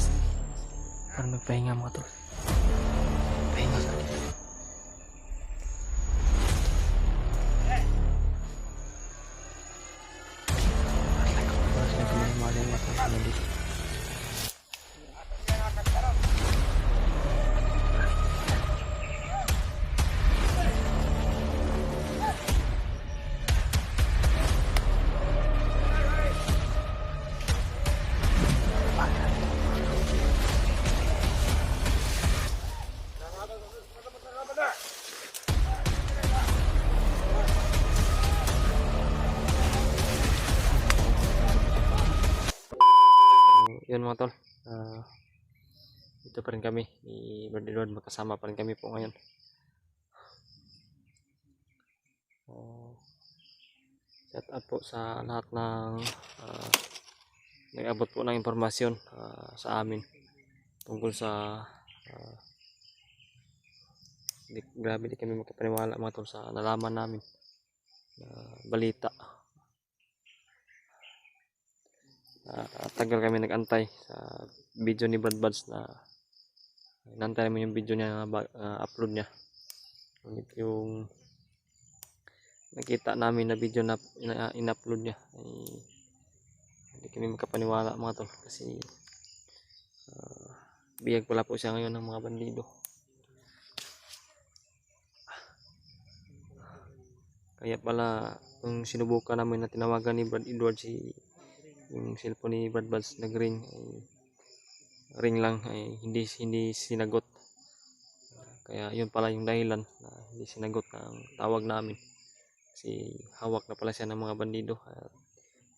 labas para magpahinga mga tol. Pahinga sa atin. Labas na kami maling mga tol. Nandito. Yun mga tol, dito pa rin kami ni Brad Edward, magkasama pa rin kami po ngayon. Shout out po sa lahat ng nag-abot po ng impormasyon sa amin tungkol sa grabe, di kami magkapaniwala mga tol sa nalaman namin balita. Tagal kami nag-antay sa video ni Brad Buds na inantay mo yung video niya na upload niya. Ngunit yung nakita namin na video na in-upload niya ay hindi kami makapaniwala mga tol, kasi biyag pala po siya ngayon ng mga bandido. Kaya pala kung sinubukan namin na tinawagan ni Brad Edward yung cellphone ni Brad Buds nag-ring, ring lang, ay hindi sinagot. Kaya yun pala yung dahilan na hindi sinagot ng tawag namin, kasi hawak na pala siya ng mga bandido.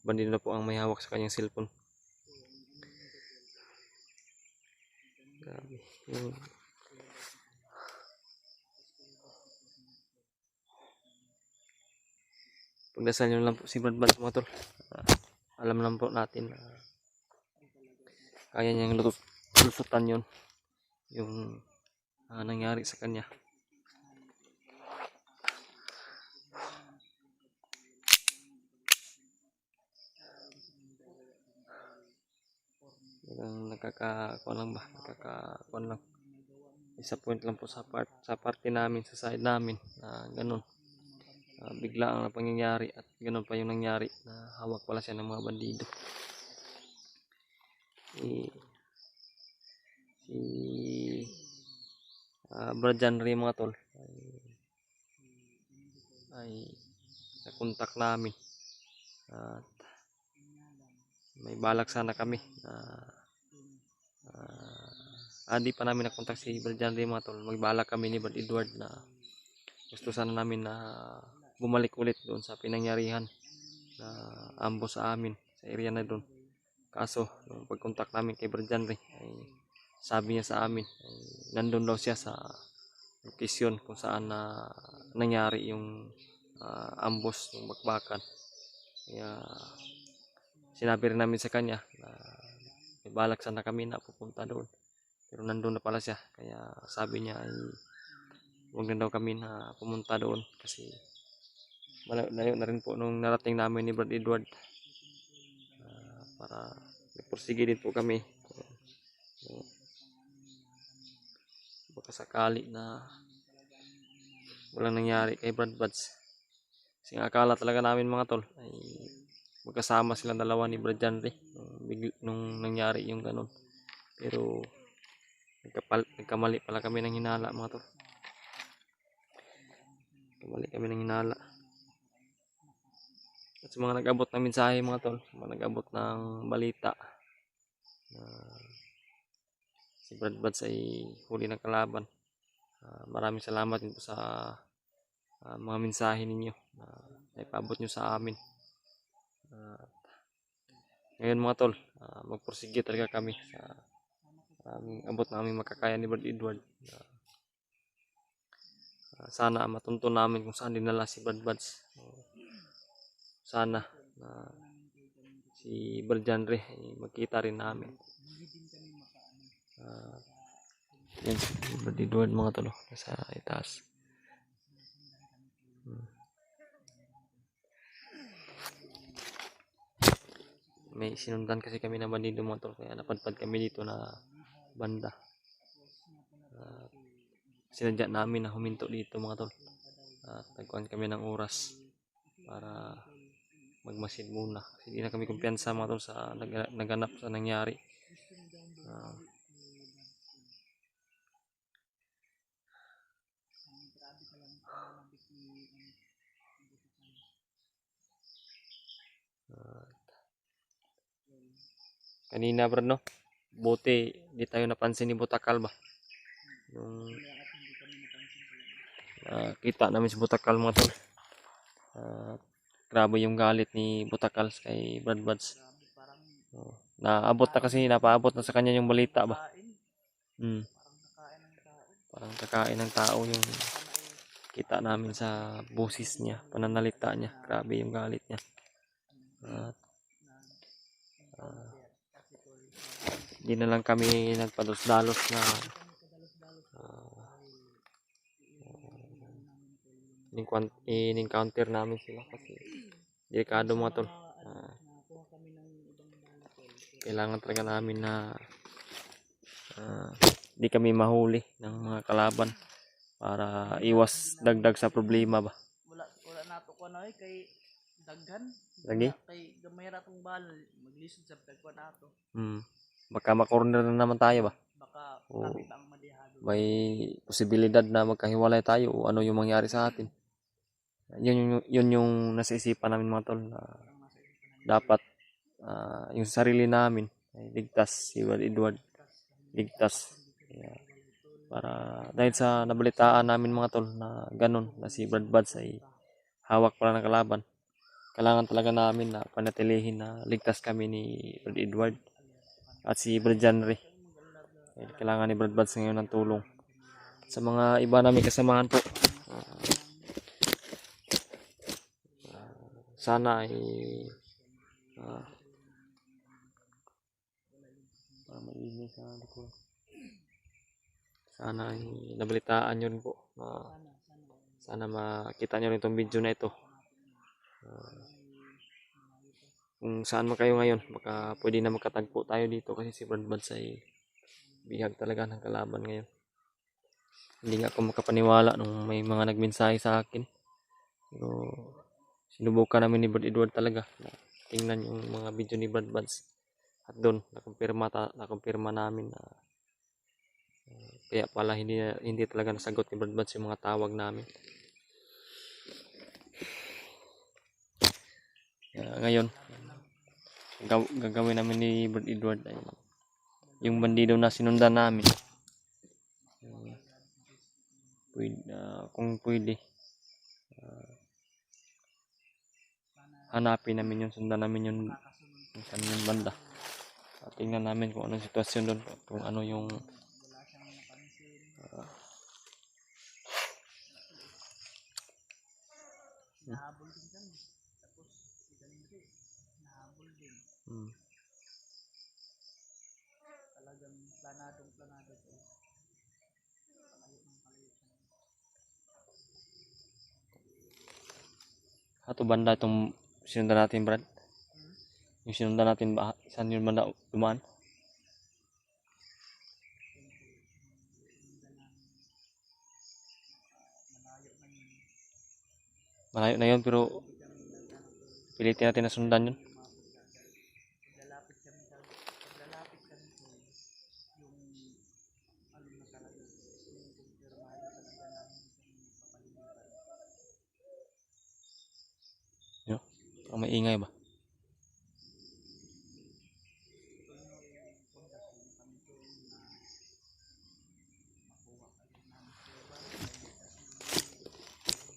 Bandido na po ang may hawak sa kanyang cellphone. Grabe yun. Pagdasal nyo lang po si Brad Buds mga tol. Alam lang po natin na kaya niyang lusutan yun, yung nangyari sa kanya. Nakakakuan lang, disappoint lang po sa parte namin, sa side namin na ganun. Bigla ang pangyayari at ganun pa yung nangyari, na hawak pala siya ng mga bandido. Si Brad Janry mga tol ay nakontak namin at may balak sana kami di pa namin nakontak si Brad Janry mga tol. Magbalak kami ni Brad Edward na gusto sana namin na bumalik ulit doon sa pinangyarihan na ambush sa amin sa area na doon. Kaso nung pagkontak namin kay Brad Janry ay sabi niya sa amin ay nandun daw siya sa location kung saan na nangyari yung ambush, yung bakbakan. Kaya sinabi rin namin sa kanya na may balak sana kami na pupunta doon, pero nandun na pala siya. Kaya sabi niya ay huwag na daw kami na pumunta doon, kasi malayo na rin po nung narating namin ni Brad Edward, para pursige din po kami. Baka sakali na walang nangyari kay Brad Buds. Kasi akala talaga namin mga tol ay magkasama silang dalawa ni Brad Janry nung nangyari yung ganun. Pero nagkamali pala kami ng hinala mga tol. Nagkamali kami ng hinala. At sa mga nag-abot ng mensahe mga tol, sa mga nag-abot ng balita na si Brad Buds ay huli ng kalaban, maraming salamat din po sa mga mensahe ninyo na ipaabot nyo sa amin. Ngayon mga tol, magpursige talaga kami sa abot na aming makakaya ni Brad Edward. Sana matunto namin kung saan dinala si Brad Buds. Sana si Brad Janry ay magkita rin namin. Yan si Brad Edward mga tol, nasa itaas. may sinundan kasi kami na bandido mga tol, kaya napadpad kami dito na banda. Sinadya namin na huminto dito mga tol, at nagkuhan kami ng oras para magmasid muna kasi hindi na kami kumpiyansa mga tol sa naganap sa nangyari. Kanina bro, no, buti di tayo napansin ni Butakal ba, yung kita namin si Butakal mga tol. Grabe yung galit ni Butakal kay Brad Buds. Naabot na kasi, napaabot na sa kanya yung balita ba. Parang kakain ng tao yung kita namin sa boses niya, pananalita niya. Grabe yung galit niya. Di na lang kami nagpados-dalos na in-encounter namin sila kasi delikado mga tol. Kailangan talaga namin na di kami mahuli ng mga kalaban para iwas dagdag sa problema ba. Wala na to ko na kay daghan Lagi? Kay gamay ra tong bal maglisod sa dagwan ato. Baka makorner na naman tayo ba. Baka kami pa ang madihado. May posibilidad na magkahiwalay tayo o ano yung mangyari sa atin. Yun yung nasa isipan namin mga tol, na dapat yung sarili namin ay ligtas, si Edward ligtas. Para dahil sa nabalitaan namin mga tol na ganun, na si Brad Buds ay hawak pala ng kalaban, kailangan talaga namin na panatilihin na ligtas kami ni Brad Edward at si Brad Janry. Kailangan ni Brad Buds ngayon ng tulong. Sa mga iba namin kasamahan po, sana ay maingay sa likod. Sana ay nabalitaan nyo rin po. Sana makita nyo rin itong video na ito. Kung saan man kayo ngayon, baka pwede na magkatagpo tayo dito kasi si Brad Buds ay bihag talaga ng kalaban ngayon. Hindi nga ako makapaniwala nung may mga nagmensahe sa akin. Pero sinubukan namin ni Brad Edward talaga na tingnan yung mga video ni Brad Buds. At doon, nakumpirma namin na kaya pala hindi talaga nasagot ni Brad Buds yung mga tawag namin. Ngayon, gagawin namin ni Brad Edward ay yung bandido na sinundan namin. Kung pwede, hanapin namin yung sundan namin yung kanyang banda. Tingnan namin kung anong sitwasyon doon, kung ano yung nahabol din kami. Tapos si Ganindri nahabol din. Talagang planado to. ato banda itong sinundan natin, Brad. Yung sinundan natin ba, saan yung banda dumaan? Malayo na yun, pero pilitin natin na sundan yun. Lalapit kami sa yung ano na talaga yung kumpirmado talaga namin Yo, ang maingay ba?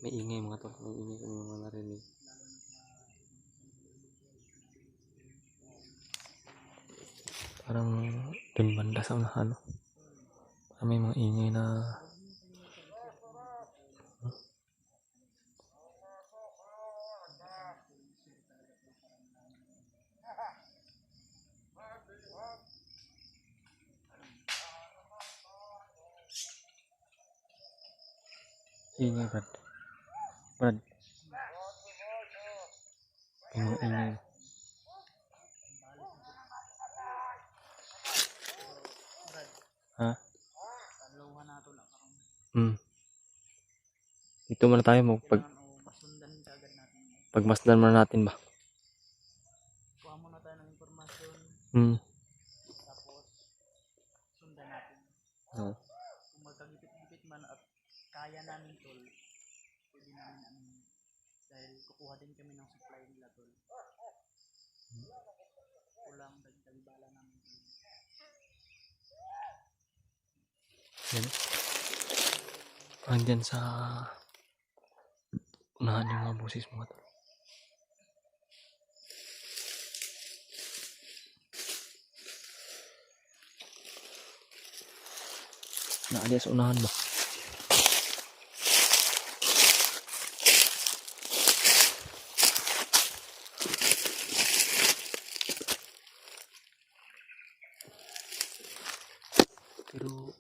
May ingay mga tol, may ingay kami mga narinig. Parang dun banda sa unahan, no? Parang may mga ingay na ingay, Brad. May mga ingay. Ha? Dalawa na ito lang karon. Dito muna tayo Kailangan o masundan kagad natin. pagmasdan muna natin ba. Kuha muna tayo ng impormasyon. Tapos sundan natin. Oo. Kung magkagipit-gipit man at kaya namin tol, pwede namin dahil kukuha din kami ng supply nila tol. Kulang dagdag bala namin. Yan. Parang dyan sa unahan yung mga boses mga tol. Naali sa unahan ba? Pero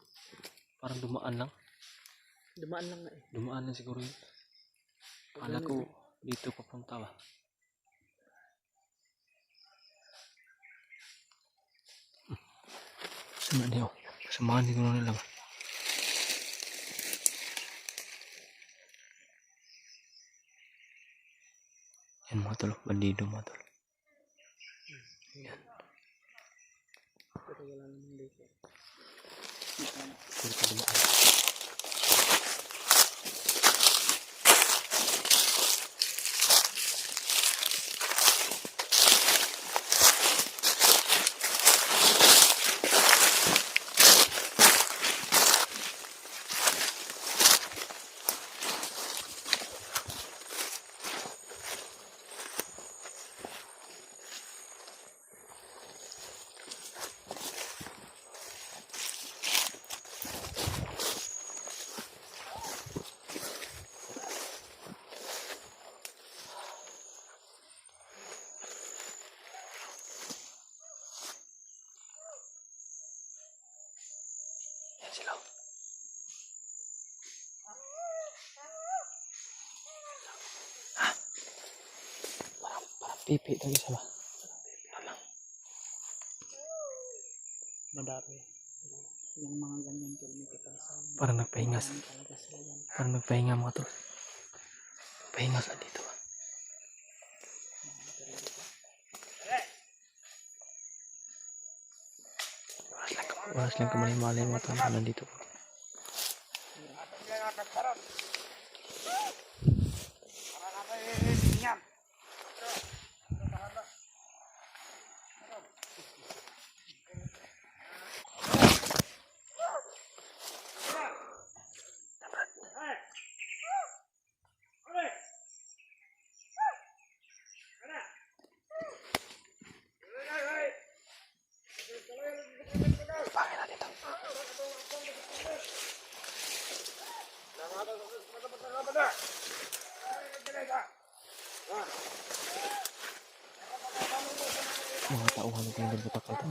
parang dumaan lang. Dumaan lang na eh. Dumaan lang siguro yun. Akala ko dito papunta ba. Saan niyo? Samahan dito na nila ba? Yan mga tol, bandido mga tol. Yan. Pero wala namang dito. Dito dumaan. Yan sila. Ha? Parang pipi talaga sila. Madami. Yung mga ganyan tol, may katasan. Parang nagpahinga. Talaga sila yan. Parang nagpahinga mga tol. Pahinga sa dito. Oras lang kamalay-malay mga tol. Nandito po. Bakit natin ito? Mga tauhan ko yung nagbutakal ito.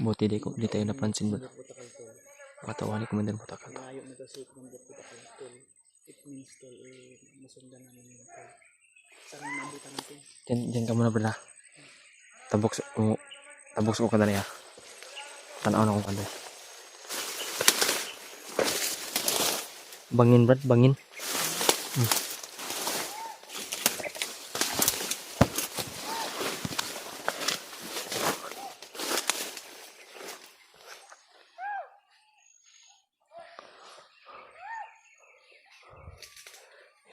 Buti di tayo napansin ba? Matawa ni Commander Butakal. Malayo na to si Commander Butakal tol. It means tol, masundan namin yung tol. Saan ang nabutan natin? Diyan ka muna brada. Taboks ko ka dali ha. Tanaw na ko ka dali. Bangin brad, bangin.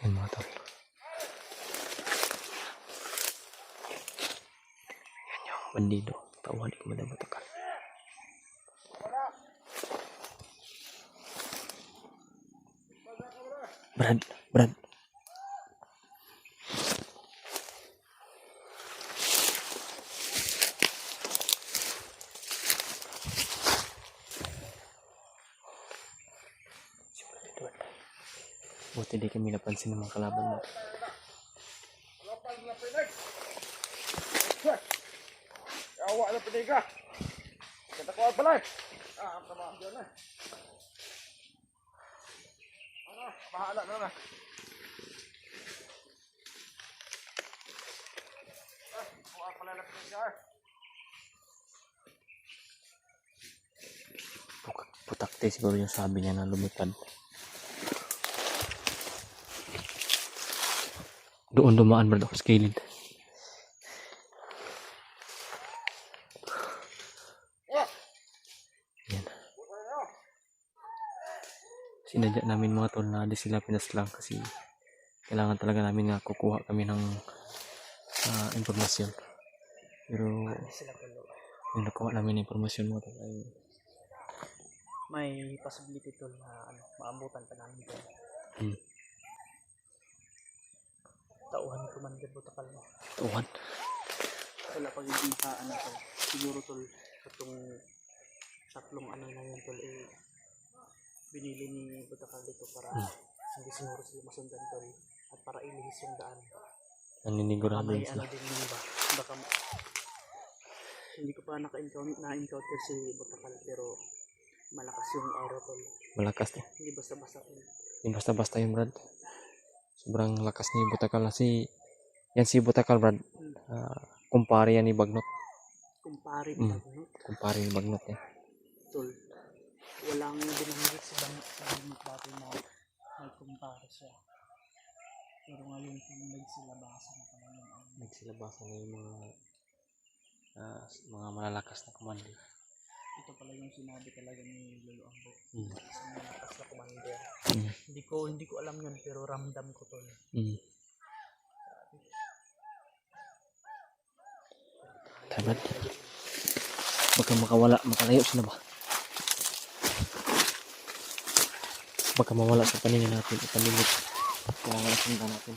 Yan mga tol. Yan yung bandido. Tawa ni Commander Butakal. Brad. Buti di kami napansin ng mga kalaban mo. Awak na piniga. Kita ko pala. Bahala na na. Bukas pala na siya. Putakte siguro yung sabi niya na lumipad. Doon dumaan Brad ako sa gilid. Yan. Sinadya namin mga tol na di sila pinaslang kasi kailangan talaga namin nga kukuha kami ng impormasyon. Pero Sila tulo. yung nakuha namin ng impormasyon mga tol ay May possibility tol na maabutan pa namin tol. Hmm. Tauhan ni Commander Butakal mo. tuwan. Wala pagiging tol. Siguro tol katong tatlong na yun tol binili ni Butakal dito para hindi siguro sila masundan tol at para ilihis yung daan. Naninigurado May sila. din yun ba? Baka hindi ko pa na-encounter si Butakal pero malakas yung aura tol. Malakas to. Hindi basta-basta tol. Yung basta-basta yung Brad. Sobrang lakas ni Butakal na yan si Butakal Brad. Kumpare yan ni Bagnot. Kumpare Mm. no? Kumpare ni Bagnot yan. Tol. Walang binanggit sa Bagnot dati na may kumpare siya. Pero ngayon kung nagsilabasan na pala yung Nagsilabasan na yung mga malalakas na commander. ito pala yung sinabi talaga ni Lolo Ambo. Mm. Sa malakas na commander. Mm. Hindi ko alam yun pero ramdam ko tol. Mm. Brad. Baka makalayo sila ba? Baka mawala sa paningin natin, ipalimit. Kailangan sundan natin.